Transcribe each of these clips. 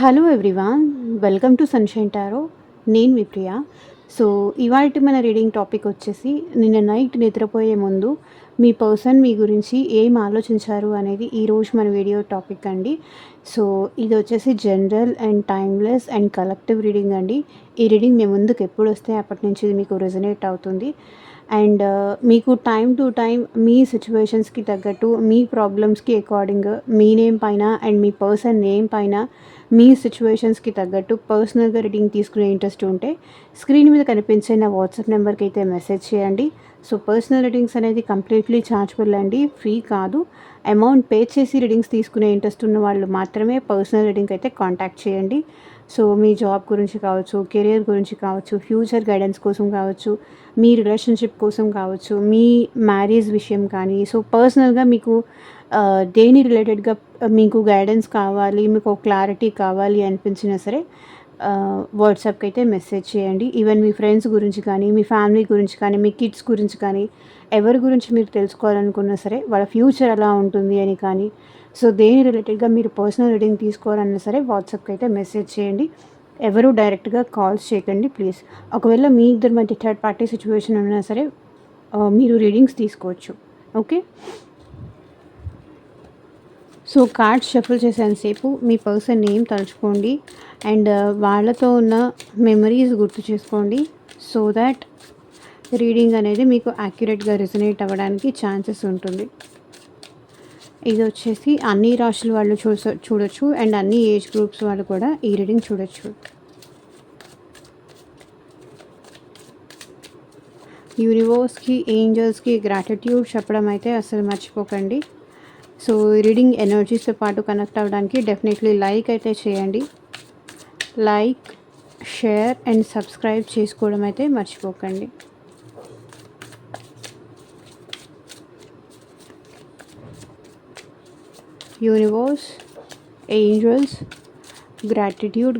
Hello everyone, welcome to sunshine tarot. నేను మీ ప్రియ. So, ఇవాల్టి మన రీడింగ్ టాపిక్ వచ్చేసి నిన్న నైట్ నిద్రపోయే ముందు మీ పర్సన్ మీ గురించి ఏం ఆలోచించారు అనేది ఈరోజు మన వీడియో టాపిక్ అండి. సో, ఇది వచ్చేసి general and timeless and collective reading అండి. ఈ రీడింగ్ మీ ముందుకు ఎప్పుడొస్తే అప్పటి నుంచి ఇది మీకు రెజొనేట్ అవుతుంది. అండ్ మీకు టైమ్ టు టైమ్ మీ సిచ్యువేషన్స్‌కి తగ్గట్టు, మీ ప్రాబ్లమ్స్‌కి అకార్డింగ్ మీ నేమ్ పైన అండ్ మీ పర్సన్ నేమ్ పైన మీ సిచ్యువేషన్స్‌కి తగ్గట్టు పర్సనల్‌గా రీడింగ్ తీసుకునే ఇంట్రెస్ట్ ఉంటే స్క్రీన్ మీద కనిపించే నా వాట్సాప్ నెంబర్‌కి అయితే మెసేజ్ చేయండి. సో, పర్సనల్ రీడింగ్స్ అనేది కంప్లీట్లీ ఛార్జబుల్ అండి, ఫ్రీ కాదు. అమౌంట్ పే చేసి రీడింగ్స్ తీసుకునే ఇంట్రెస్ట్ ఉన్న వాళ్ళు మాత్రమే పర్సనల్ రీడింగ్ అయితే కాంటాక్ట్ చేయండి. సో, మీ జాబ్ గురించి కావచ్చు, కెరియర్ గురించి కావచ్చు, ఫ్యూచర్ గైడెన్స్ కోసం కావచ్చు, మీ రిలేషన్షిప్ కోసం కావచ్చు, మీ మ్యారేజ్ విషయం కానీ, సో పర్సనల్‌గా మీకు దేని రిలేటెడ్‌గా మీకు గైడెన్స్ కావాలి, మీకు క్లారిటీ కావాలి అనిపించినా సరే వాట్సాప్‌కి అయితే మెసేజ్ చేయండి. ఈవెన్ మీ ఫ్రెండ్స్ గురించి కానీ, మీ ఫ్యామిలీ గురించి కానీ, మీ కిడ్స్ గురించి కానీ, ఎవరి గురించి మీరు తెలుసుకోవాలనుకున్నా సరే వాళ్ళ ఫ్యూచర్ ఎలా ఉంటుంది అని కానీ, సో దేని రిలేటెడ్‌గా మీరు పర్సనల్ రీడింగ్ తీసుకోవాలన్నా సరే వాట్సాప్‌కి అయితే మెసేజ్ చేయండి. ఎవరు డైరెక్ట్‌గా కాల్స్ చేయకండి ప్లీజ్. ఒకవేళ మీ ఇద్దరి మధ్య థర్డ్ పార్టీ సిచ్యువేషన్ ఉన్నా సరే మీరు రీడింగ్స్ తీసుకోవచ్చు. ఓకే. సో, కార్డ్స్ షఫుల్ చేసేంతసేపు మీ పర్సన్ నేమ్ తలుచుకోండి అండ్ వాళ్ళతో ఉన్న మెమరీస్ గుర్తు చేసుకోండి. సో దాట్ రీడింగ్ అనేది మీకు యాక్యురేట్గా రెజొనేట్ అవ్వడానికి ఛాన్సెస్ ఉంటుంది. ఇది వచ్చేసి అన్ని రాశుల వాళ్ళు చూడొచ్చు అండ్ అన్ని ఏజ్ గ్రూప్స్ వాళ్ళు కూడా ఈ రీడింగ్ చూడొచ్చు. యూనివర్స్కి, ఏంజల్స్కి గ్రాటిట్యూడ్ చెప్పడం అయితే అసలు మర్చిపోకండి. సో, రీడింగ్ ఎనర్జీస్తో పాటు కనెక్ట్ అవ్వడానికి డెఫినెట్లీ లైక్ అయితే చేయండి. లైక్, షేర్ అండ్ సబ్స్క్రైబ్ చేసుకోవడం అయితే మర్చిపోకండి. యూనివర్స్, ఏంజల్స్, గ్రాటిట్యూడ్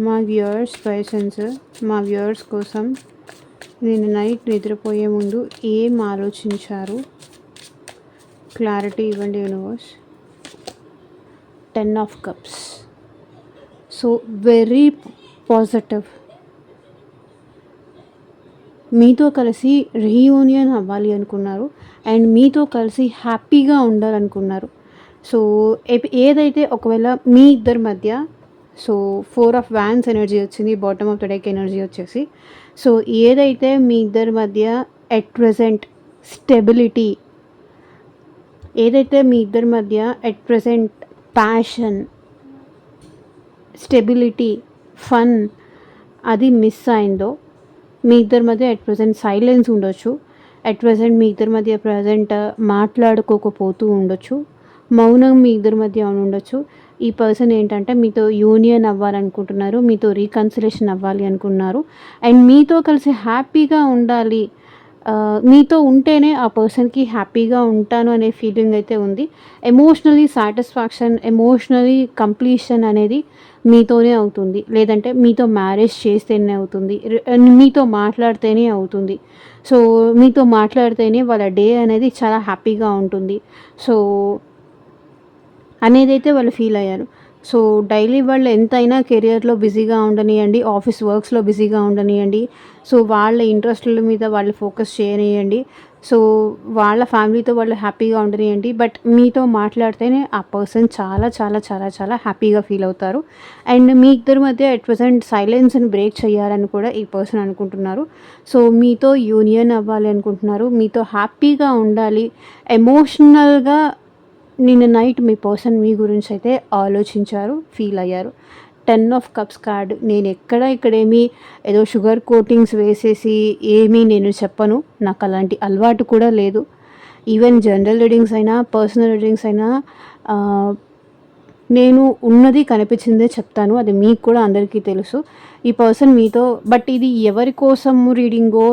మా వ్యూయర్స్ పర్సన్స్, మా వ్యూయర్స్ కోసం నిన్న నైట్ నిద్రపోయే ముందు ఏం ఆలోచించారు, క్లారిటీ ఇవ్వండి universe. 10 of cups. So very positive. మీతో కలిసి రీయూనియన్ అవ్వాలి అనుకున్నారు అండ్ మీతో కలిసి హ్యాపీగా ఉండాలనుకున్నారు. సో ఏదైతే ఒకవేళ మీ ఇద్దరి మధ్య, సో 4 ఆఫ్ వ్యాన్స్ ఎనర్జీ వచ్చింది, bottom of the deck energy వచ్చేసి, సో ఏదైతే మీ ఇద్దరి మధ్య ఎట్ ప్రెజెంట్ స్టెబిలిటీ, ఏదైతే మీ ఇద్దరి మధ్య at present passion, stability, fun అది మిస్ అయిందో, మీ ఇద్దరి మధ్య ఎట్ ప్రెజెంట్ సైలెన్స్ ఉండొచ్చు, ఎట్ ప్రెజెంట్ మీ ఇద్దరి మధ్య ప్రజెంట్ మాట్లాడుకోకపోతూ ఉండొచ్చు, మౌనం మీ ఇద్దరి మధ్య ఉండొచ్చు. ఈ పర్సన్ ఏంటంటే మీతో యూనియన్ అవ్వాలనుకుంటున్నారు, మీతో రీకన్సిలేషన్ అవ్వాలి అనుకున్నారు అండ్ మీతో కలిసి హ్యాపీగా ఉండాలి. మీతో ఉంటేనే ఆ పర్సన్కి హ్యాపీగా ఉంటాను అనే ఫీలింగ్ అయితే ఉంది. ఎమోషనలీ సాటిస్ఫాక్షన్, ఎమోషనలీ కంప్లీషన్ అనేది మీతోనే అవుతుంది, లేదంటే మీతో మ్యారేజ్ చేస్తేనే అవుతుంది, మీతో మాట్లాడితేనే అవుతుంది. సో మీతో మాట్లాడితేనే వాళ్ళ డే అనేది చాలా హ్యాపీగా ఉంటుంది. సో అనేదైతే వాళ్ళు ఫీల్ అయ్యారు. సో డైలీ వాళ్ళు ఎంతైనా కెరియర్లో బిజీగా ఉండనియండి, ఆఫీస్ వర్క్స్లో బిజీగా ఉండనియండి, సో వాళ్ళ ఇంట్రెస్ట్ల మీద వాళ్ళు ఫోకస్ చేయనియండి, సో వాళ్ళ ఫ్యామిలీతో వాళ్ళు హ్యాపీగా ఉండనియండి. బట్ మీతో మాట్లాడితేనే ఆ పర్సన్ చాలా చాలా చాలా చాలా హ్యాపీగా ఫీల్ అవుతారు అండ్ మీ ఇద్దరి మధ్య ఎట్ ప్రెజెంట్ సైలెన్స్ని బ్రేక్ చేయాలని కూడా ఈ పర్సన్ అనుకుంటున్నారు. సో మీతో యూనియన్ అవ్వాలి అనుకుంటున్నారు, మీతో హ్యాపీగా ఉండాలి. ఎమోషనల్గా నిన్న నైట్ మీ పర్సన్ మీ గురించి అయితే ఆలోచించారు, ఫీల్ అయ్యారు. 10 ఆఫ్ కప్స్ కార్డ్. నేను ఇక్కడేమీ ఏదో షుగర్ కోటింగ్స్ వేసేసి ఏమీ నేను చెప్పను, నాకు అలాంటి అలవాటు కూడా లేదు. ఈవెన్ జనరల్ రీడింగ్స్ అయినా, పర్సనల్ రీడింగ్స్ అయినా నేను ఉన్నది కనిపించిందే చెప్తాను, అది మీకు కూడా అందరికీ తెలుసు. ఈ పర్సన్ మీతో, బట్ ఇది ఎవరి కోసము రీడింగో,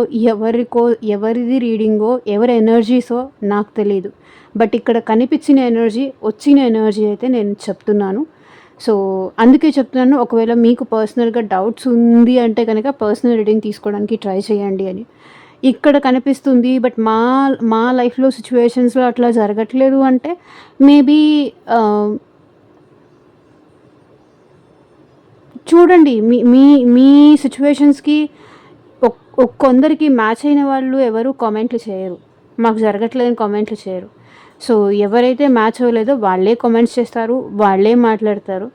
ఎవరిది రీడింగో, ఎవరి ఎనర్జీసో నాకు తెలియదు. బట్ ఇక్కడ కనిపించిన ఎనర్జీ, వచ్చిన ఎనర్జీ అయితే నేను చెప్తున్నాను. సో అందుకే చెప్తున్నాను, ఒకవేళ మీకు పర్సనల్గా డౌట్స్ ఉంది అంటే కనుక పర్సనల్ రీడింగ్ తీసుకోవడానికి ట్రై చేయండి అని. ఇక్కడ కనిపిస్తుంది. బట్ మా మా లైఫ్‌లో సిట్యుయేషన్స్‌లో అట్లా జరగట్లేదు అంటే మేబీ ఆహ్, చూడండి మీ మీ మీ సిట్యుయేషన్స్‌కి కొందరికి మ్యాచ్ అయిన వాళ్ళు ఎవరు కామెంట్లు చేయరు. మాకు జరగట్లేదని కామెంట్లు చేయరు. సో, ఎవరైతే మ్యాచ్ అవ్వలేదో వాళ్ళే కామెంట్స్ చేస్తారు. వాళ్ళే మాట్లాడతారు.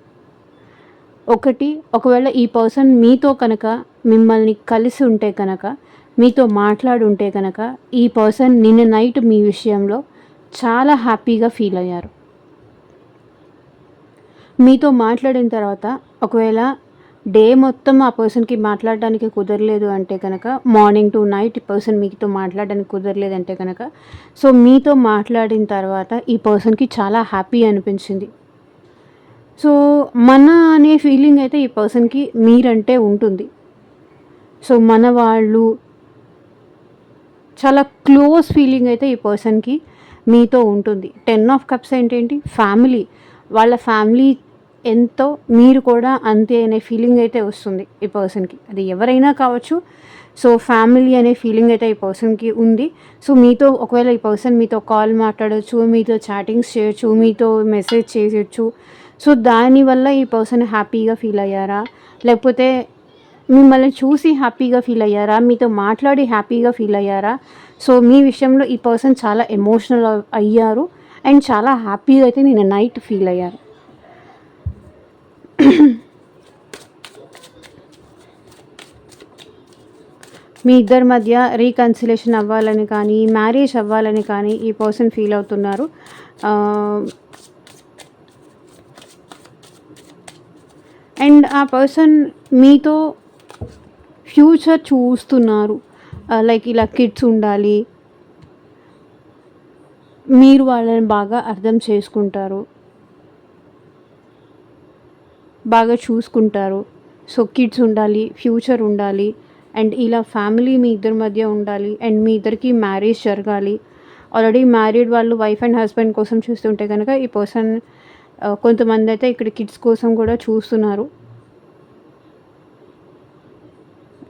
ఒకవేళ ఈ పర్సన్ మీతో కనుక మిమ్మల్ని కలిసి ఉంటే కనుక, మీతో మాట్లాడుంటే కనుక, ఈ పర్సన్ నిన్న నైట్ మీ విషయంలో చాలా హ్యాపీగా ఫీల్ అయ్యారు. మీతో మాట్లాడిన తర్వాత ఒకవేళ డే మొత్తం ఆ పర్సన్‌కి మాట్లాడడానికి కుదరలేదు అంటే గనక, మార్నింగ్ టు నైట్ ఈ పర్సన్ మీతో మాట్లాడడానికి కుదరలేదంటే గనక, సో, మీతో మాట్లాడిన తర్వాత ఈ పర్సన్‌కి చాలా హ్యాపీ అనిపించింది. సో, మన అనే ఫీలింగ్ అయితే ఈ పర్సన్‌కి మీరంటే ఉంటుంది. సో, మన వాళ్ళు చాలా క్లోజ్ ఫీలింగ్ అయితే ఈ పర్సన్‌కి మీతో ఉంటుంది. 10 ఆఫ్ కప్స్ ఏంటేంటి ఫ్యామిలీ. వాళ్ళ ఫ్యామిలీ ఎంతో మీరు కూడా అంతే అనే ఫీలింగ్ అయితే వస్తుంది ఈ పర్సన్‌కి. అది ఎవరైనా కావచ్చు. సో, ఫ్యామిలీ అనే ఫీలింగ్ అయితే ఈ పర్సన్‌కి ఉంది. సో, మీతో ఒకవేళ ఈ పర్సన్ మీతో కాల్ మాట్లాడొచ్చు, మీతో చాటింగ్స్ చేయొచ్చు, మీతో మెసేజ్ చేయొచ్చు. సో, దానివల్ల ఈ పర్సన్ హ్యాపీగా ఫీల్ అయ్యారా? లేకపోతే మిమ్మల్ని చూసి హ్యాపీగా ఫీల్ అయ్యారా? మీతో మాట్లాడి హ్యాపీగా ఫీల్ అయ్యారా? సో, మీ విషయంలో ఈ పర్సన్ చాలా ఎమోషనల్ అయ్యారు. అండ్ చాలా హ్యాపీగా అయితే నిన్న నైట్ ఫీల్ అయ్యారు. మీ ఇద్దరి మధ్య రీకన్సిలేషన్ అవ్వాలని కానీ, మ్యారేజ్ అవ్వాలని కానీ ఈ పర్సన్ ఫీల్ అవుతున్నారు. అండ్ ఆ పర్సన్ మీతో ఫ్యూచర్ చూస్తున్నారు. లైక్ ఇలా కిడ్స్ ఉండాలి. మీరు వాళ్ళని బాగా అర్థం చేసుకుంటారు. బాగా చూసుకుంటారు. సో, కిడ్స్ ఉండాలి, ఫ్యూచర్ ఉండాలి. అండ్ ఇలా ఫ్యామిలీ మీ ఇద్దరి మధ్య ఉండాలి. అండ్ మీ ఇద్దరికి మ్యారేజ్ జరగాలి. ఆల్రెడీ మ్యారీడ్ వాళ్ళు వైఫ్ అండ్ హస్బెండ్ కోసం చూస్తుంటే కనుక ఈ పర్సన్ కొంతమంది అయితే ఇక్కడ కిడ్స్ కోసం కూడా చూస్తున్నారు.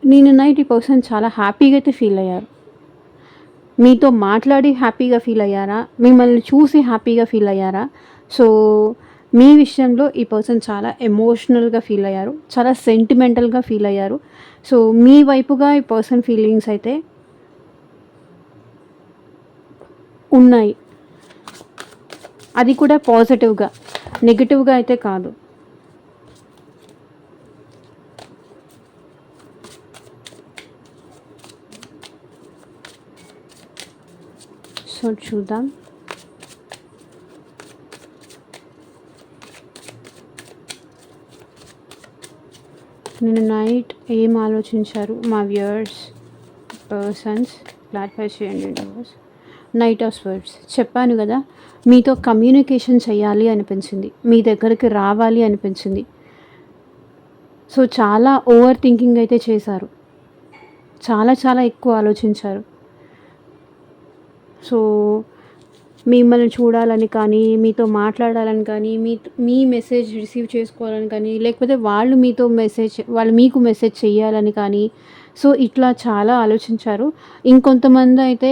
నిన్న నైట్ ఈ పర్సన్ చాలా హ్యాపీగా అయితే ఫీల్ అయ్యారు. మీతో మాట్లాడి హ్యాపీగా ఫీల్ అయ్యారా? మిమ్మల్ని చూసి హ్యాపీగా ఫీల్ అయ్యారా? సో, మీ విషయంలో ఈ పర్సన్ చాలా ఎమోషనల్‌గా ఫీల్ అయ్యారు. చాలా సెంటిమెంటల్‌గా ఫీల్ అయ్యారు. సో, మీ వైపుగా ఈ పర్సన్ ఫీలింగ్స్ అయితే ఉన్నాయి. అది కూడా పాజిటివ్‌గా. నెగెటివ్‌గా అయితే కాదు. సో, చూద్దాం. నిన్న నైట్ ఏం ఆలోచించారు మా వ్యూయర్స్, పర్సన్స్? క్లారిఫై చేయండి వ్యూయర్స్. నైట్ ఆఫ్ స్వర్డ్స్ చెప్పాను కదా, మీతో కమ్యూనికేషన్ చేయాలి అనిపించింది, మీ దగ్గరికి రావాలి అనిపించింది. సో, చాలా ఓవర్ థింకింగ్ అయితే చేశారు. చాలా చాలా ఎక్కువ ఆలోచించారు. సో, మిమ్మల్ని చూడాలని కానీ, మీతో మాట్లాడాలని కానీ, మీ మెసేజ్ రిసీవ్ చేసుకోవాలని కానీ, లేకపోతే వాళ్ళు మీకు మెసేజ్ చేయాలని కానీ, సో, ఇట్లా చాలా ఆలోచించారు. ఇంకొంతమంది అయితే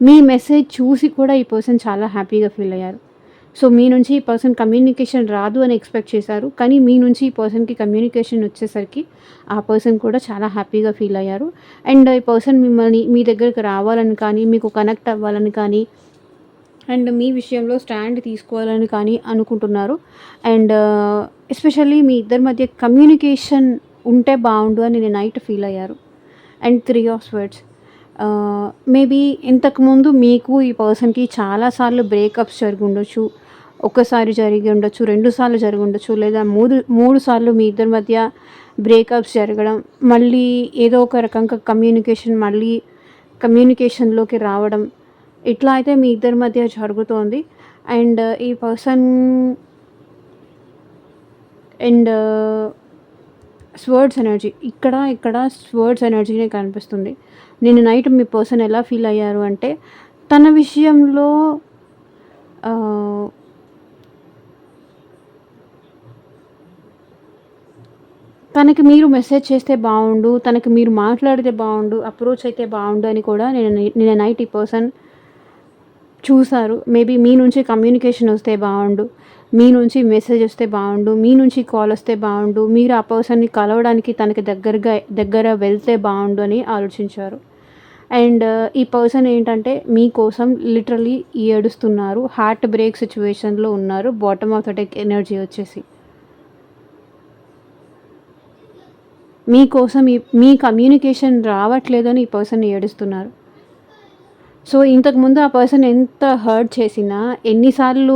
మీ మెసేజ్ చూసి కూడా ఈ పర్సన్ చాలా హ్యాపీగా ఫీల్ అయ్యారు. సో, మీ నుంచి ఈ పర్సన్ కమ్యూనికేషన్ రాదు అని ఎక్స్‌పెక్ట్ చేశారు. కానీ మీ నుంచి ఈ పర్సన్‌కి కమ్యూనికేషన్ వచ్చేసరికి ఆ పర్సన్ కూడా చాలా హ్యాపీగా ఫీల్ అయ్యారు. అండ్ ఈ పర్సన్ మిమ్మల్ని మీ దగ్గరికి రావాలని కానీ, మీకు కనెక్ట్ అవ్వాలని కానీ, అండ్ మీ విషయంలో స్టాండ్ తీసుకోవాలని కానీ అనుకుంటున్నారు. అండ్ ఎస్పెషల్లీ మీ ఇద్దరి మధ్య కమ్యూనికేషన్ ఉంటే బాగుండు అని నేను నైట్ ఫీల్ అయ్యారు. అండ్ 3 ఆఫ్ స్వర్డ్స్ మేబీ ఇంతకుముందు మీకు ఈ పర్సన్‌కి చాలా సార్లు బ్రేకప్స్ జరిగి ఉండొచ్చు. ఒక్కసారి జరిగి ఉండొచ్చు, 2 సార్లు జరిగి ఉండొచ్చు, లేదా 3 సార్లు మీ ఇద్దరి మధ్య బ్రేకప్స్ జరగడం, మళ్ళీ ఏదో ఒక రకంగా కమ్యూనికేషన్‌లోకి రావడం, ఇట్లా అయితే మీ ఇద్దరి మధ్య జరుగుతోంది. అండ్ ఈ పర్సన్ అండ్ స్వర్డ్స్ ఎనర్జీ ఇక్కడ స్వర్డ్స్ ఎనర్జీనే కనిపిస్తుంది. నిన్న నైట్ మీ పర్సన్ ఎలా ఫీల్ అయ్యారు అంటే, తన విషయంలో తనకి మీరు మెసేజ్ చేస్తే బాగుండు, తనకి మీరు మాట్లాడితే బాగుండు, అప్రోచ్ అయితే బాగుండు అని కూడా నిన్న నైట్ ఈ పర్సన్ చూసారు. మేబీ మీ నుంచి కమ్యూనికేషన్ వస్తే బాగుండు, మీ నుంచి మెసేజ్ వస్తే బాగుండు, మీ నుంచి కాల్ వస్తే బాగుండు, మీరు ఆ పర్సన్ని కలవడానికి తనకి దగ్గర వెళ్తే బాగుండు అని ఆలోచించారు. అండ్ ఈ పర్సన్ ఏంటంటే మీకోసం లిటరలీ ఏడుస్తున్నారు. హార్ట్ బ్రేక్ సిచ్యువేషన్లో ఉన్నారు. Bottom of the deck energy వచ్చేసి మీకోసం మీ కమ్యూనికేషన్ రావట్లేదని ఈ పర్సన్ ఏడుస్తున్నారు. సో ఇంతకుముందు ఆ పర్సన్ ఎంత హర్ట్ చేసినా, ఎన్నిసార్లు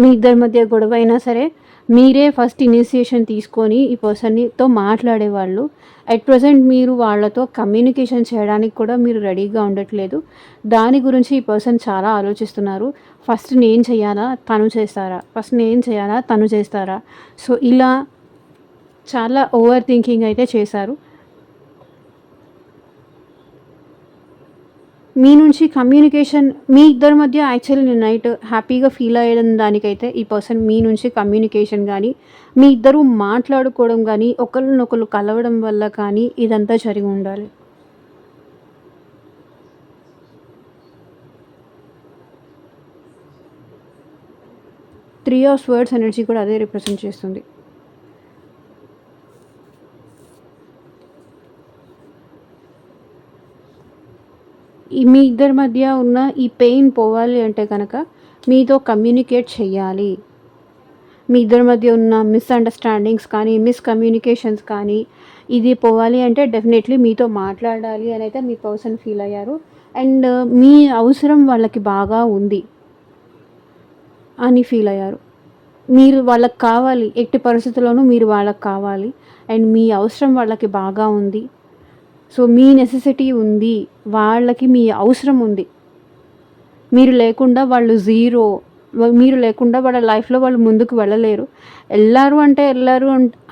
మీ ఇద్దరి మధ్య గొడవ అయినా సరే మీరే ఫస్ట్ ఇనిషియేషన్ తీసుకొని ఈ పర్సన్తో మాట్లాడేవాళ్ళు. అట్ ప్రజెంట్ మీరు వాళ్ళతో కమ్యూనికేషన్ చేయడానికి కూడా మీరు రెడీగా ఉండట్లేదు. దాని గురించి ఈ పర్సన్ చాలా ఆలోచిస్తున్నారు. ఫస్ట్ నేను చేయాలా, తను చేస్తారా, ఫస్ట్ నేను చేయాలా, తను చేస్తారా. సో ఇలా చాలా ఓవర్ థింకింగ్ అయితే చేశారు. మీ నుంచి కమ్యూనికేషన్ మీ ఇద్దరి మధ్య యాక్చువల్లీ నేను నైట్ హ్యాపీగా ఫీల్ అయ్యడం దానికైతే ఈ పర్సన్ మీ నుంచి కమ్యూనికేషన్ కానీ, మీ ఇద్దరు మాట్లాడుకోవడం కానీ, ఒకరినొకరు కలవడం వల్ల కానీ ఇదంతా జరిగి ఉండాలి. త్రీ ఆఫ్ స్వర్డ్స్ ఎనర్జీ కూడా అదే రిప్రజెంట్ చేస్తుంది. మీ ఇద్దరి మధ్య ఉన్న ఈ పెయిన్ పోవాలి అంటే కనుక మీతో కమ్యూనికేట్ చేయాలి. మీ ఇద్దరి మధ్య ఉన్న మిస్అండర్స్టాండింగ్స్ కానీ, మిస్కమ్యూనికేషన్స్ కానీ ఇది పోవాలి అంటే డెఫినెట్లీ మీతో మాట్లాడాలి అని అయితే మీ పర్సన్ ఫీల్ అయ్యారు. అండ్ మీ అవసరం వాళ్ళకి బాగా ఉంది అని ఫీల్ అయ్యారు. మీరు వాళ్ళకి కావాలి, ఎట్టి పరిస్థితుల్లోనూ మీరు వాళ్ళకి కావాలి. అండ్ మీ అవసరం వాళ్ళకి బాగా ఉంది. సో మీ నెసెసిటీ ఉంది, వాళ్ళకి మీ అవసరం ఉంది. మీరు లేకుండా వాళ్ళు జీరో, మీరు లేకుండా వాళ్ళ లైఫ్లో వాళ్ళు ముందుకు వెళ్ళలేరు. వెళ్ళారు అంటే వెళ్ళారు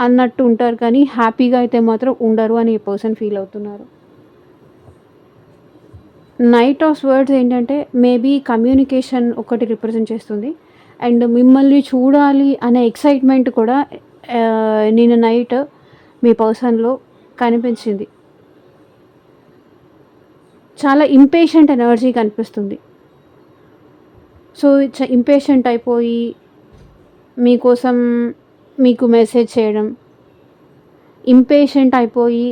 అన్నట్టు ఉంటారు, కానీ హ్యాపీగా అయితే మాత్రం ఉండరు అని ఈ పర్సన్ ఫీల్ అవుతున్నారు. నైట్ ఆఫ్ వర్డ్స్ ఏంటంటే మేబీ కమ్యూనికేషన్ ఒకటి రిప్రజెంట్ చేస్తుంది. అండ్ మిమ్మల్ని చూడాలి అనే ఎక్సైట్మెంట్ కూడా నిన్న నైట్ మీ పర్సన్లో కనిపించింది. చాలా ఇంపేషెంట్ ఎనర్జీ కనిపిస్తుంది. సో ఇంపేషెంట్ అయిపోయి మీకోసం మీకు మెసేజ్ చేయడం, ఇంపేషెంట్ అయిపోయి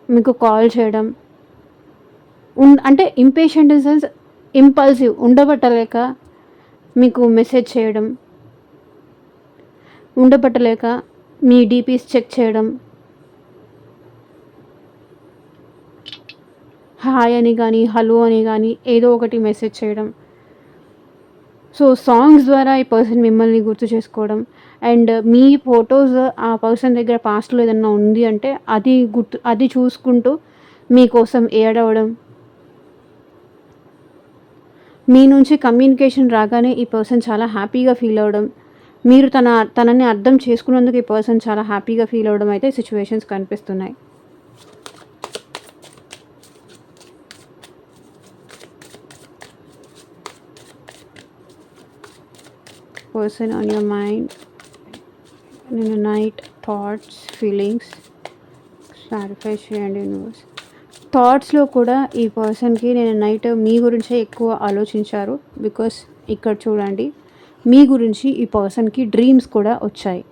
మీకు కాల్ చేయడం, అంటే ఇంపేషెంట్ ఇన్ సెన్స్ ఇంపల్సివ్, ఉండబట్టలేక మీకు మెసేజ్ చేయడం, ఉండబట్టలేక మీ డీపీస్ చెక్ చేయడం, హాయ్ అని కానీ, హలో అని కానీ ఏదో ఒకటి మెసేజ్ చేయడం. సో సాంగ్స్ ద్వారా ఈ పర్సన్ మిమ్మల్ని గుర్తు చేసుకోవడం. అండ్ మీ ఫొటోస్ ఆ పర్సన్ దగ్గర పాస్ట్లో ఏదన్నా ఉంది అంటే అది చూసుకుంటూ మీకోసం ఏడవడం. మీ నుంచి కమ్యూనికేషన్ రాగానే ఈ పర్సన్ చాలా హ్యాపీగా ఫీల్ అవ్వడం, మీరు తనని అర్థం చేసుకున్నందుకు ఈ పర్సన్ చాలా హ్యాపీగా ఫీల్ అవ్వడం అయితే సిచ్యువేషన్స్ కనిపిస్తున్నాయి. పర్సన్ ఆన్ యువర్ మైండ్, నిన్న నైట్ థాట్స్, ఫీలింగ్స్ క్లారిఫై చేయండి యూనివర్స్. థాట్స్లో కూడా ఈ పర్సన్కి నేను నైట్ మీ గురించే ఎక్కువ ఆలోచించారు. బికాస్ ఇక్కడ చూడండి, మీ గురించి ఈ పర్సన్కి డ్రీమ్స్ కూడా వచ్చాయి.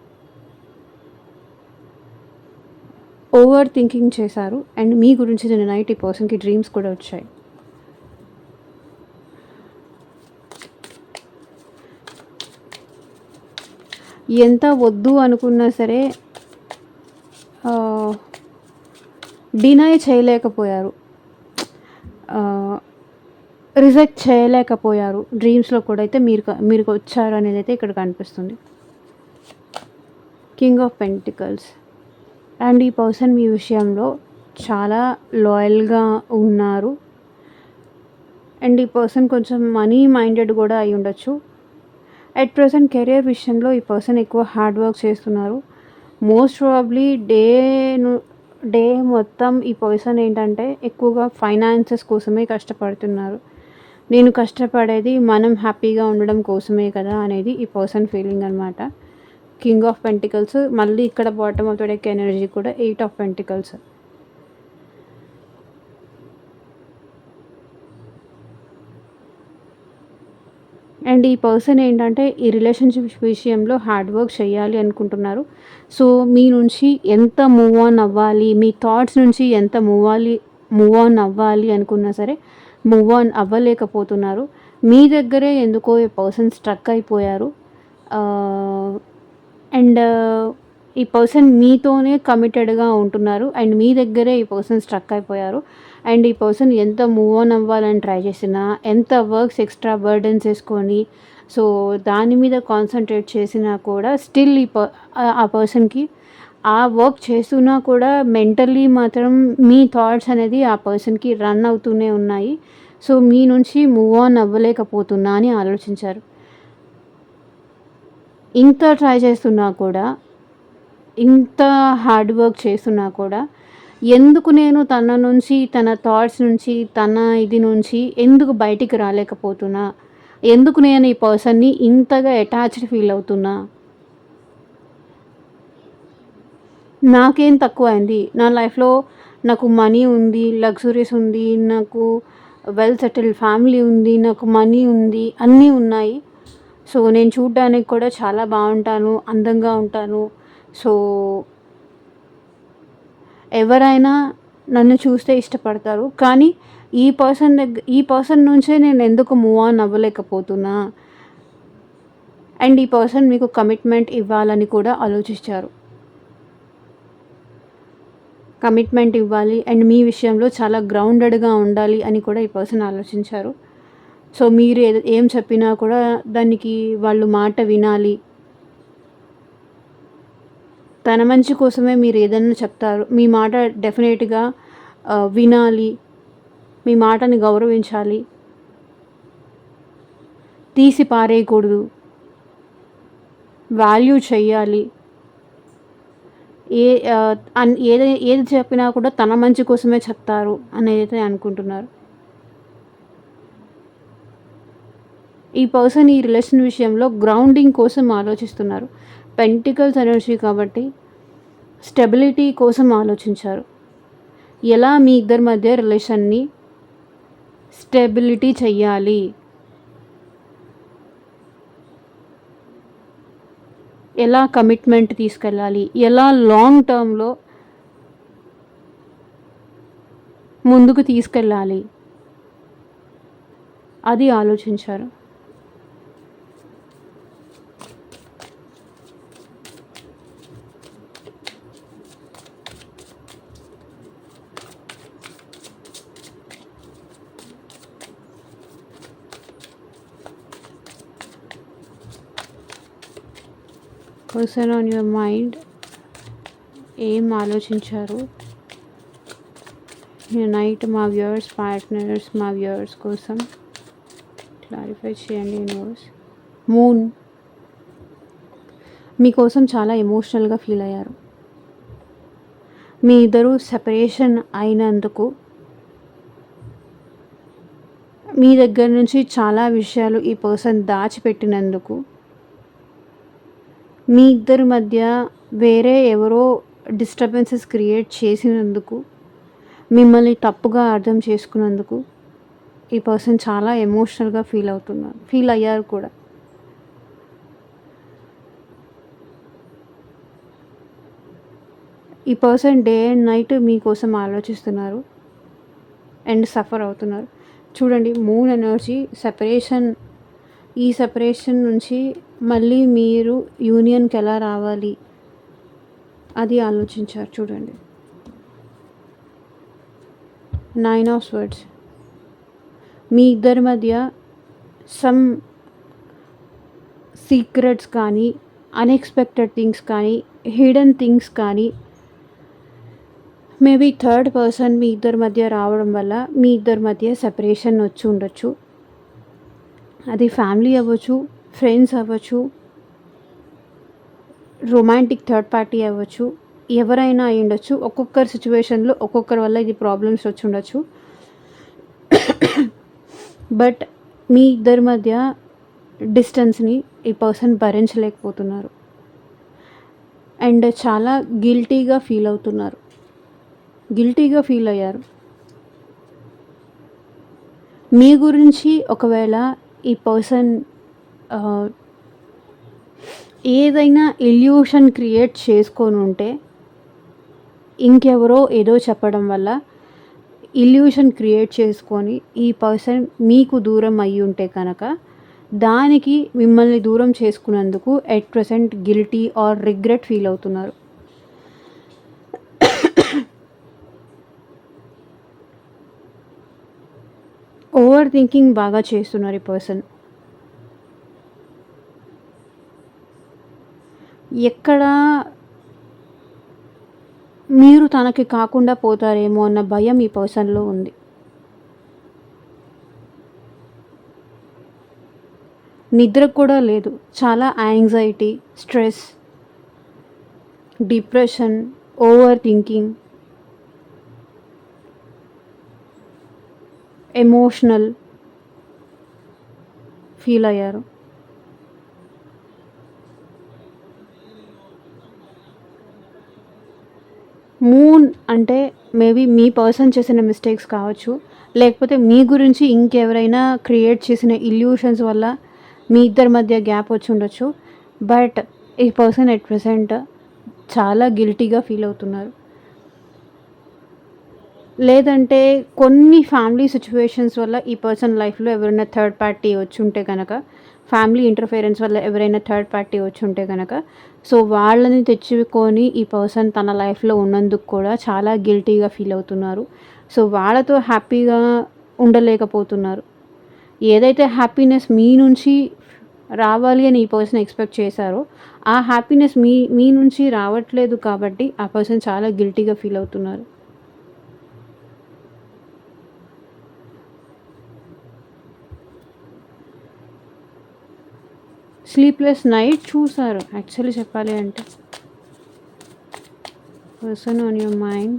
ఓవర్ థింకింగ్ చేశారు. అండ్ మీ గురించి నేను నైట్ ఈ పర్సన్కి డ్రీమ్స్ కూడా వచ్చాయి. ఎంత వద్దు అనుకున్నా సరే డినై చేయలేకపోయారు, రిజెక్ట్ చేయలేకపోయారు. డ్రీమ్స్లో కూడా అయితే మీరు వచ్చారు అనేది అయితే ఇక్కడ కనిపిస్తుంది. King of pentacles. అండ్ ఈ పర్సన్ మీ విషయంలో చాలా లాయల్గా ఉన్నారు. అండ్ ఈ పర్సన్ కొంచెం మనీ మైండెడ్ కూడా అయి ఉండొచ్చు. అట్ ప్రజెంట్ కెరియర్ విషయంలో ఈ పర్సన్ ఎక్కువ హార్డ్ వర్క్ చేస్తున్నారు. మోస్ట్ ప్రాబబ్లీ డే మొత్తం ఈ పర్సన్ ఏంటంటే ఎక్కువగా ఫైనాన్సెస్ కోసమే కష్టపడుతున్నారు. నేను కష్టపడేది మనం హ్యాపీగా ఉండడం కోసమే కదా అనేది ఈ పర్సన్ ఫీలింగ్ అనమాట. కింగ్ ఆఫ్ పెంటికల్స్, మళ్ళీ ఇక్కడ bottom of the deck energy కూడా 8 ఆఫ్ పెంటికల్స్. అండ్ ఈ పర్సన్ ఏంటంటే ఈ రిలేషన్షిప్ విషయంలో హార్డ్ వర్క్ చేయాలి అనుకుంటున్నారు. సో మీ నుంచి ఎంత మూవ్ ఆన్ అవ్వాలి, మీ థాట్స్ నుంచి ఎంత మూవ్ ఆన్ అవ్వాలి అనుకున్నా సరే మూవ్ ఆన్ అవ్వలేకపోతున్నారు. మీ దగ్గరే ఎందుకో ఈ పర్సన్ స్ట్రక్ అయిపోయారు. అండ్ ఈ పర్సన్ మీతోనే కమిటెడ్గా ఉంటున్నారు అండ్ మీ దగ్గరే ఈ పర్సన్ స్ట్రక్ అయిపోయారు. అండ్ ఈ పర్సన్ ఎంత మూవ్ ఆన్ అవ్వాలని ట్రై చేసినా, ఎంత వర్క్స్ ఎక్స్ట్రా బర్డెన్స్ వేసుకొని సో దాని మీద కాన్సన్ట్రేట్ చేసినా కూడా స్టిల్ ఆ పర్సన్కి ఆ వర్క్ చేస్తున్నా కూడా మెంటల్లీ మాత్రం మీ థాట్స్ అనేది ఆ పర్సన్కి రన్ అవుతూనే ఉన్నాయి. సో మీ నుంచి మూవ్ ఆన్ అవ్వలేకపోతున్నా అని ఆలోచించారు. ఇంత ట్రై చేస్తున్నా కూడా, ఇంత హార్డ్ వర్క్ చేస్తున్నా కూడా ఎందుకు నేను తన నుంచి, తన థాట్స్ నుంచి, తన ఇది నుంచి ఎందుకు బయటికి రాలేకపోతున్నా, ఎందుకు నేను ఈ పర్సన్ని ఇంతగా అటాచ్డ్ ఫీల్ అవుతున్నా, నాకేం తక్కువైంది, నా లైఫ్లో నాకు మనీ ఉంది, లగ్జరీస్ ఉంది, నాకు వెల్ సెటిల్డ్ ఫ్యామిలీ ఉంది, నాకు మనీ ఉంది, అన్నీ ఉన్నాయి. సో నేను చూడ్డానికి కూడా చాలా బాగుంటాను, అందంగా ఉంటాను. సో ఎవరైనా నన్ను చూస్తే ఇష్టపడతారు. కానీ ఈ పర్సన్ నుంచే నేను ఎందుకు మూవ్ ఆన్ అవ్వలేకపోతున్నా. అండ్ ఈ పర్సన్ మీకు కమిట్మెంట్ ఇవ్వాలని కూడా ఆలోచించారు. కమిట్మెంట్ ఇవ్వాలి అండ్ మీ విషయంలో చాలా గ్రౌండెడ్గా ఉండాలి అని కూడా ఈ పర్సన్ ఆలోచించారు. సో మీరు ఏం చెప్పినా కూడా దానికి వాళ్ళు మాట వినాలి. తన మంచి కోసమే మీరు ఏదైనా చెప్తారు, మీ మాట డెఫినెట్గా వినాలి, మీ మాటని గౌరవించాలి, తీసి పారేయకూడదు, వాల్యూ చెయ్యాలి. ఏది చెప్పినా కూడా తన మంచి కోసమే చెప్తారు అనేది అనుకుంటున్నారు. ఈ పర్సన్ ఈ రిలేషన్ విషయంలో గ్రౌండింగ్ కోసం ఆలోచిస్తున్నారు. పెంటికల్స్ ఎనర్జీ కాబట్టి స్టెబిలిటీ కోసం ఆలోచించారు. ఎలా మీ ఇద్దరి మధ్య రిలేషన్ని స్టెబిలిటీ చెయ్యాలి, ఎలా కమిట్మెంట్ తీసుకెళ్ళాలి, ఎలా లాంగ్ టర్మ్లో ముందుకు తీసుకెళ్ళాలి, అది ఆలోచించారు. పర్సన్ ఆన్ యువర్ మైండ్ ఏం ఆలోచించారు నైట్ మా వ్యూవర్స్, పార్ట్నర్స్, మా వ్యూవర్స్ కోసం క్లారిఫై చేయండి యూనివర్స్. మూన్ మీకోసం చాలా ఎమోషనల్గా ఫీల్ అయ్యారు. మీ ఇద్దరు సెపరేషన్ అయినందుకు మీ దగ్గర నుంచి చాలా విషయాలు ఈ పర్సన్ దాచిపెట్టినందుకు, మీ ఇద్దరి మధ్య వేరే ఎవరో డిస్టర్బెన్సెస్ క్రియేట్ చేసినందుకు, మిమ్మల్ని తప్పుగా అర్థం చేసుకున్నందుకు ఈ పర్సన్ చాలా ఎమోషనల్గా ఫీల్ అయ్యారు కూడా. ఈ పర్సన్ డే అండ్ నైట్ మీకోసం ఆలోచిస్తున్నారు అండ్ సఫర్ అవుతున్నారు. చూడండి, మూన్ ఎనర్జీ ఈ సెపరేషన్ నుంచి మళ్ళీ మీరు యూనియన్కి ఎలా రావాలి అది ఆలోచించారు. చూడండి, 9 ఆఫ్ స్వర్డ్స్. మీ ఇద్దరి మధ్య సమ్ సీక్రెట్స్ కానీ, అన్ఎక్స్పెక్టెడ్ థింగ్స్ కానీ, హిడెన్ థింగ్స్ కానీ, మేబీ థర్డ్ పర్సన్ మీ ఇద్దరి మధ్య రావడం వల్ల మీ ఇద్దరి మధ్య సెపరేషన్ వచ్చి ఉండొచ్చు. అది ఫ్యామిలీ అవ్వచ్చు, ఫ్రెండ్స్ అవ్వచ్చు, రొమాంటిక్ థర్డ్ పార్టీ అవ్వచ్చు, ఎవరైనా అయి ఉండొచ్చు. ఒక్కొక్కరి సిచ్యువేషన్లో ఒక్కొక్కరి వల్ల ఇది ప్రాబ్లమ్స్ వచ్చి ఉండొచ్చు. బట్ మీ ఇద్దరి మధ్య డిస్టెన్స్ని ఈ పర్సన్ భరించలేకపోతున్నారు. అండ్ చాలా గిల్టీగా ఫీల్ అవుతున్నారు. గిల్టీగా ఫీల్ అయ్యారు. మీ గురించి ఒకవేళ ఈ పర్సన్ ఆహ్, ఏదైనా ఇల్యూషన్ క్రియేట్ చేసుకొనుంటే, ఇంకెవరో ఏదో చెప్పడం వల్ల ఇల్యూషన్ క్రియేట్ చేసుకొని ఈ పర్సన్ మీకు దూరం అయ్యుంటే కనుక, దానికి మిమ్మల్ని దూరం చేసుకున్నందుకు at present guilty or regret feel అవుతున్నారు. ఓవర్ థింకింగ్ బాగా చేస్తున్నారు ఈ పర్సన్. ఎక్కడ మీరు తనకి కాకుండా పోతారేమో అన్న భయం ఈ పర్సన్‌లో ఉంది. నిద్ర కూడా లేదు. చాలా anxiety, stress, depression, over thinking, emotional feel అయ్యారు. మూన్ అంటే మేబీ మీ పర్సన్ చేసిన మిస్టేక్స్ కావచ్చు. లేకపోతే మీ గురించి ఇంకెవరైనా క్రియేట్ చేసిన ఇల్యూషన్స్ వల్ల మీ ఇద్దరి మధ్య గ్యాప్ వచ్చి ఉండొచ్చు. బట్ ఈ పర్సన్ ఎట్ ప్రెజెంట్ చాలా గిల్టీగా ఫీల్ అవుతున్నారు. లేదంటే కొన్ని ఫ్యామిలీ సిచ్యువేషన్స్ వల్ల ఈ పర్సన్ లైఫ్‌లో ఎవరైనా థర్డ్ పార్టీ వచ్చుంటే గనక, ఫ్యామిలీ ఇంటర్ఫియరెన్స్ వల్ల ఎవరైనా థర్డ్ పార్టీ వచ్చుంటే గనక, సో వాళ్ళని తెచ్చుకొని ఈ పర్సన్ తన లైఫ్‌లో ఉన్నందుకు కూడా చాలా గిల్టీగా ఫీల్ అవుతున్నారు. సో వాళ్ళతో హ్యాపీగా ఉండలేకపోతున్నారు. ఏదైతే హ్యాపీనెస్ మీ నుంచి రావాలి అని ఈ పర్సన్ ఎక్స్‌పెక్ట్ చేశారో, ఆ హ్యాపీనెస్ మీ మీ నుంచి రావట్లేదు కాబట్టి ఆ పర్సన్ చాలా గిల్టీగా ఫీల్ అవుతున్నారు. స్లీప్‌లెస్ నైట్ చూసారు యాక్చువల్లీ చెప్పాలి అంటే. Person on your mind.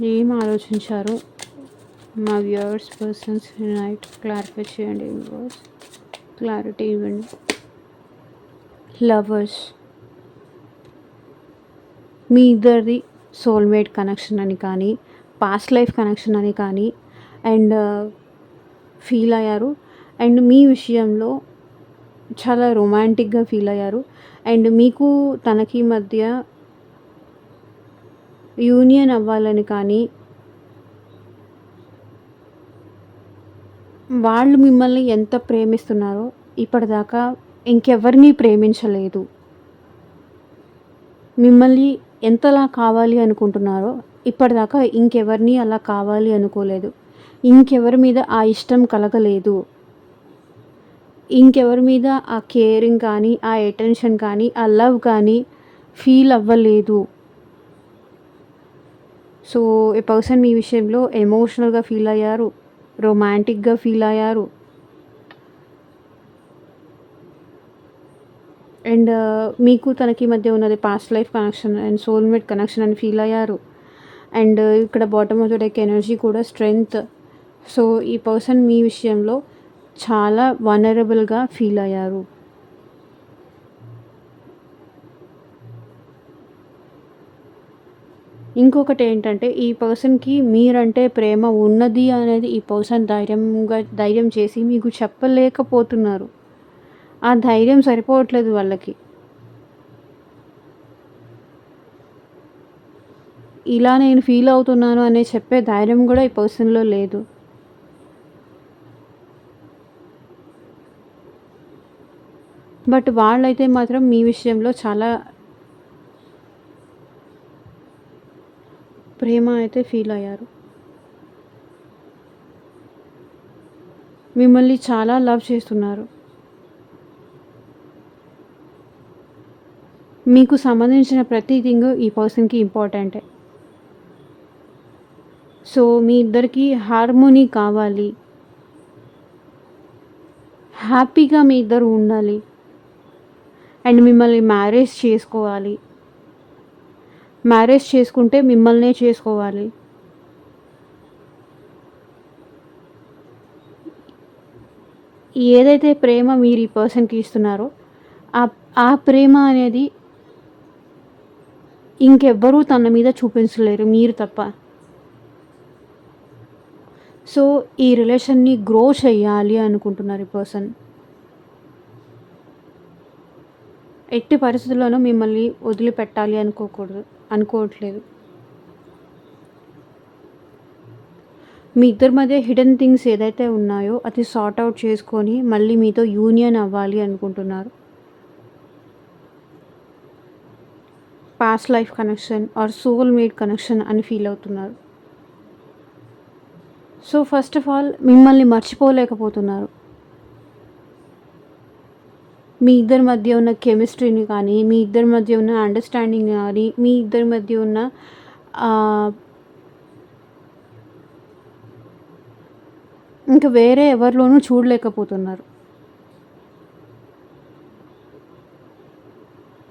ఏం ఆలోచించారు మా వ్యూవర్స్ పర్సన్స్ నైట్ క్లారిఫై చేయండి. యూనివర్స్ క్లారిటీ ఇవ్వండి. లవర్స్ మీ ఇద్దరిది సోల్మేట్ కనెక్షన్ అని కానీ, పాస్ట్ లైఫ్ కనెక్షన్ అని కానీ అండ్ ఫీల్ అయ్యారు. అండ్ మీ విషయంలో చాలా రొమాంటిక్‌గా ఫీల్ అయ్యారు. అండ్ మీకు తనకి మధ్య యూనియన్ అవ్వాలని కానీ, వాళ్ళు మిమ్మల్ని ఎంత ప్రేమిస్తున్నారో ఇప్పటిదాకా ఇంకెవరిని ప్రేమించలేదు. మిమ్మల్ని ఎంతలా కావాలి అనుకుంటున్నారో ఇప్పటిదాకా ఇంకెవరిని అలా కావాలి అనుకోలేదు. ఇంకెవరి మీద ఆ ఇష్టం కలగలేదు. ఇంకెవరి మీద ఆ కేరింగ్ కానీ, ఆ అటెన్షన్ కానీ, ఆ లవ్ కానీ ఫీల్ అవ్వలేదు. సో ఈ పర్సన్ మీ విషయంలో ఎమోషనల్‌గా ఫీల్ అయ్యారు. రొమాంటిక్‌గా ఫీల్ అయ్యారు. అండ్ మీకు తనకి మధ్య ఉన్నది past life connection and soulmate connection అని ఫీల్ అయ్యారు. అండ్ ఇక్కడ bottom of the deck energy కూడా స్ట్రెంగ్త్. సో ఈ పర్సన్ మీ విషయంలో చాలా వల్నరబుల్‌గా ఫీల్ అయ్యారు. ఇంకొకటి ఏంటంటే ఈ పర్సన్‌కి మీరంటే ప్రేమ ఉన్నది అనేది ఈ పర్సన్ ధైర్యం చేసి మీకు చెప్పలేకపోతున్నారు. ఆ ధైర్యం సరిపోవట్లేదు వాళ్ళకి. ఇలా నేను ఫీల్ అవుతున్నాను అనే చెప్పే ధైర్యం కూడా ఈ పర్సన్‌లో లేదు. బట్ వాళ్ళైతే మాత్రం మీ విషయంలో చాలా ప్రేమ అయితే ఫీల్ అయ్యారు. మిమ్మల్ని చాలా లవ్ చేస్తున్నారు. మీకు సంబంధించిన ప్రతి థింగ్ ఈ పర్సన్‌కి ఇంపార్టెంటే. సో మీ ఇద్దరికీ హార్మోనీ కావాలి. హ్యాపీగా మీ ఇద్దరు ఉండాలి. అండ్ మిమ్మల్ని మ్యారేజ్ చేసుకోవాలి. మ్యారేజ్ చేసుకుంటే మిమ్మల్నే చేసుకోవాలి. ఏదైతే ప్రేమ మీరు ఈ పర్సన్‌కి ఇస్తున్నారో, ఆ ఆ ప్రేమ అనేది ఇంకెవ్వరూ తన మీద చూపించలేరు మీరు తప్ప. సో, ఈ రిలేషన్‌ని గ్రో చెయ్యాలి అనుకుంటున్నారు ఈ పర్సన్. ఎట్టి పరిస్థితుల్లోనూ మిమ్మల్ని వదిలిపెట్టాలి అనుకోవట్లేదు. మీ ఇద్దరి మధ్య హిడెన్ థింగ్స్ ఏదైతే ఉన్నాయో అది సార్ట్ ఔట్ చేసుకొని మళ్ళీ మీతో యూనియన్ అవ్వాలి అనుకుంటున్నారు. Past life connection or soulmate connection అని ఫీల్ అవుతున్నారు. సో, ఫస్ట్ ఆఫ్ ఆల్ మిమ్మల్ని మర్చిపోలేకపోతున్నారు. మీ ఇద్దరి మధ్య ఉన్న కెమిస్ట్రీని కానీ, మీ ఇద్దరి మధ్య ఉన్న అండర్‌స్టాండింగ్ గానీ, మీ ఇద్దరి మధ్య ఉన్న ఆహ్, ఇంక వేరే ఎవరిలోనూ చూడలేకపోతున్నారు.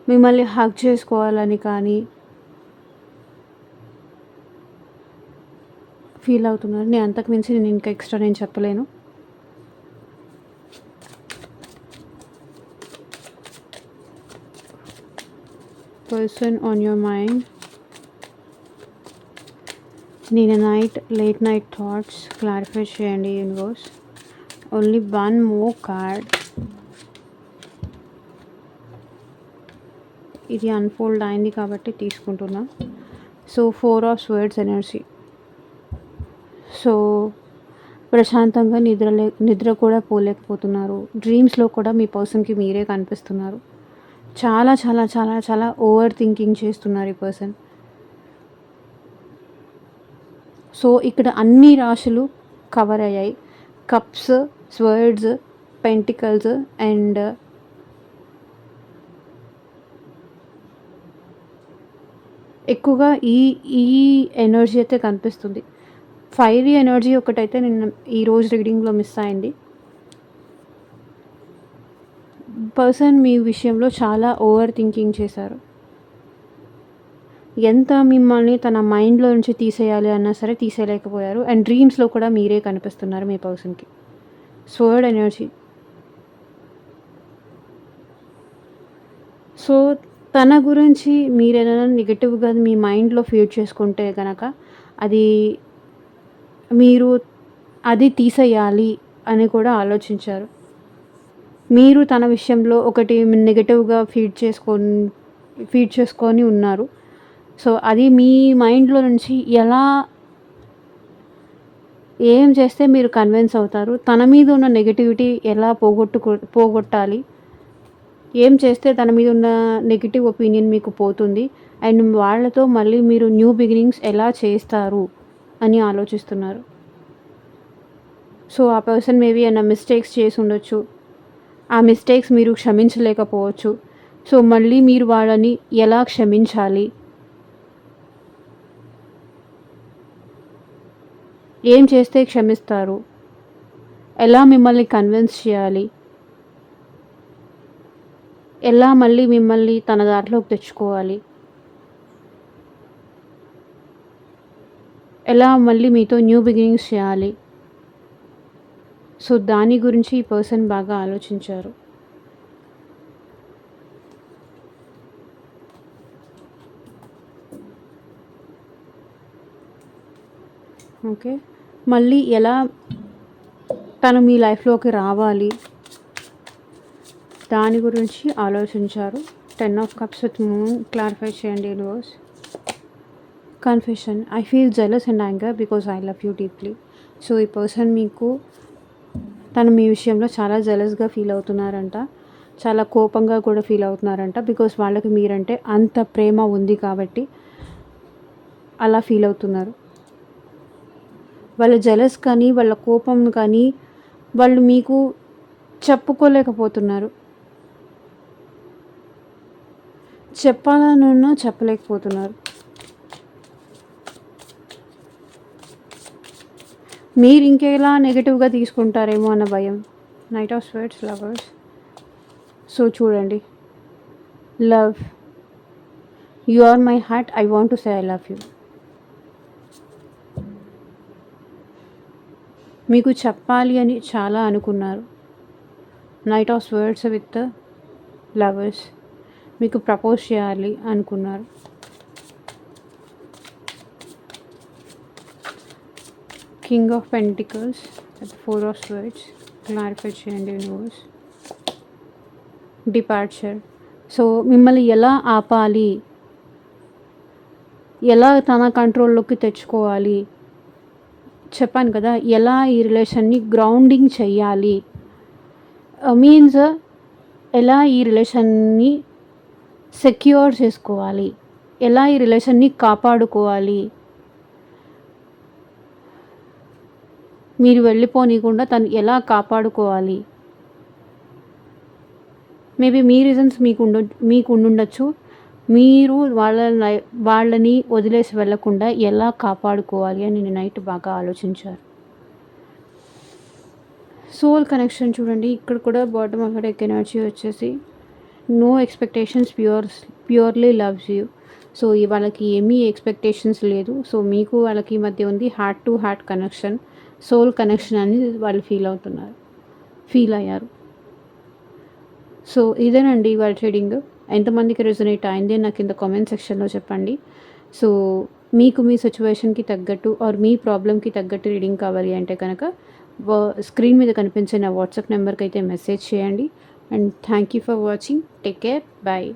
మిమ్మల్ని హగ్ చేసుకోవాలని కానీ ఫీల్ అవుతున్నారు. అంతకు మించి నేను ఇంకా ఎక్స్‌ట్రా చెప్పలేను. Person on your mind. Late night thoughts clarify చేయండి universe. Only one more card. ఇది అన్‌ఫోల్డ్ అయింది కాబట్టి తీసుకుంటున్నా. So, 4 of swords energy. So, ప్రశాంతంగా నిద్ర కూడా పోలేకపోతున్నారు. డ్రీమ్స్‌లో కూడా మీ పర్సన్‌కి మీరే కనిపిస్తున్నారు. చాలా చాలా చాలా చాలా ఓవర్ థింకింగ్ చేస్తున్నారు ఈ పర్సన్. సో, ఇక్కడ అన్ని రాశులు కవర్ అయ్యాయి. కప్స్, స్వర్డ్స్, పెంటికల్స్ అండ్ ఎక్కువగా ఈ ఈ ఎనర్జీ అయితే కనిపిస్తుంది. ఫైరీ ఎనర్జీ ఒకటైతే నిన్న ఈరోజు రీడింగ్‌లో మిస్ అయింది. పర్సన్ మీ విషయంలో చాలా ఓవర్ థింకింగ్ చేశారు. ఎంత మిమ్మల్ని తన మైండ్‌లో నుంచి తీసేయాలి అన్నా సరే తీసేయలేకపోయారు. అండ్ డ్రీమ్స్‌లో కూడా మీరే కనిపిస్తున్నారు మీ పర్సన్‌కి. Sword energy. సో, తన గురించి మీరేదైనా నెగెటివ్‌గా మీ మైండ్‌లో ఫీడ్ చేసుకుంటే గనక అది మీరు అది తీసేయాలి అని కూడా ఆలోచించారు. మీరు తన విషయంలో ఒకటి నెగెటివ్‌గా ఫీడ్ చేసుకొని ఉన్నారు. సో, అది మీ మైండ్‌లో నుంచి ఏం చేస్తే మీరు కన్విన్స్ అవుతారు? తన మీద ఉన్న నెగటివిటీ ఎలా పోగొట్టాలి? ఏం చేస్తే తన మీద ఉన్న నెగెటివ్ ఒపీనియన్ మీకు పోతుంది? అండ్ వాళ్ళతో మళ్ళీ మీరు న్యూ బిగినింగ్స్ ఎలా చేస్తారు అని ఆలోచిస్తున్నారు. సో, ఆ పర్సన్ మేబీ ఏమైనా మిస్టేక్స్ చేసి ఉండొచ్చు. ఆ మిస్టేక్స్ మీరు క్షమించలేకపోవచ్చు. సో, మళ్ళీ మీరు వాళ్ళని ఎలా క్షమించాలి? ఏం చేస్తే క్షమిస్తారు? ఎలా మిమ్మల్ని కన్విన్స్ చేయాలి? ఎలా మళ్ళీ మిమ్మల్ని తన దారిలోకి తెచ్చుకోవాలి? ఎలా మళ్ళీ మీతో న్యూ బిగినింగ్స్ చేయాలి? సో, దాని గురించి ఈ పర్సన్ బాగా ఆలోచించారు. ఓకే. మళ్ళీ ఎలా తను మీ లైఫ్‌లోకి రావాలి? దాని గురించి ఆలోచించారు. 10 of cups with moon clarify చేయండి universe. Confession. I feel jealous and anger because I love you deeply. So, ఈ పర్సన్ తను మీ విషయంలో చాలా జెలస్‌గా ఫీల్ అవుతున్నారంట. చాలా కోపంగా కూడా ఫీల్ అవుతున్నారంట. బికాజ్ వాళ్ళకి మీరంటే అంత ప్రేమ ఉంది కాబట్టి అలా ఫీల్ అవుతున్నారు. వాళ్ళ జెలస్ కానీ, వాళ్ళ కోపం కానీ వాళ్ళు మీకు చెప్పుకోలేకపోతున్నారు. చెప్పాలనున్నా చెప్పలేకపోతున్నారు. మీరు ఇంకెలా నెగెటివ్‌గా తీసుకుంటారేమో అన్న భయం. Knight of swords, lovers. So, చూడండి. Love. You are my heart. I want to say I love you. మీకు చెప్పాలి అని చాలా అనుకున్నారు. Knight of swords with lovers, మీకు ప్రపోజ్ చేయాలి అనుకున్నారు. King of pentacles with 4 of swords, clarify చేయండి యూనివర్స్. డిపార్చర్, సో మిమ్మల్ని ఎలా ఆపాలి, ఎలా తన కంట్రోల్లోకి తెచ్చుకోవాలి, చెప్పాను కదా, ఎలా ఈ రిలేషన్ని గ్రౌండింగ్ చెయ్యాలి, మీన్స్ ఎలా ఈ రిలేషన్ని సెక్యూర్ చేసుకోవాలి, ఎలా ఈ రిలేషన్ని కాపాడుకోవాలి, మీరు వెళ్ళిపోనీయకుండా తను ఎలా కాపాడుకోవాలి. మేబీ మీ రీజన్స్ మీకు ఉండుండొచ్చు. మీరు వాళ్ళని వదిలేసి వెళ్ళకుండా ఎలా కాపాడుకోవాలి అని నేను నైట్ బాగా ఆలోచించారు. సోల్ కనెక్షన్ చూడండి, ఇక్కడ కూడా బాటమ్ ఆఫ్ డెక్ ఎనర్జీ వచ్చేసి no expectations, purely loves you. So వాళ్ళకి ఏమీ ఎక్స్పెక్టేషన్స్ లేదు. సో మీకు వాళ్ళకి మధ్య ఉంది heart to heart connection, soul connection అని వాళ్ళు ఫీల్ అయ్యారు. సో ఇదేనండి వాళ్ళ ట్రేడింగ్. ఎంతమందికి రెజొనేట్ అయింది నాకు కింద కామెంట్ సెక్షన్లో చెప్పండి. సో మీకు మీ సిచ్యువేషన్కి తగ్గట్టు ఆర్ మీ ప్రాబ్లమ్కి తగ్గట్టు రీడింగ్ కావాలి అంటే కనుక స్క్రీన్ మీద కనిపించే నా వాట్సాప్ నెంబర్కి అయితే మెసేజ్ చేయండి. And thank you for watching. Take care, bye.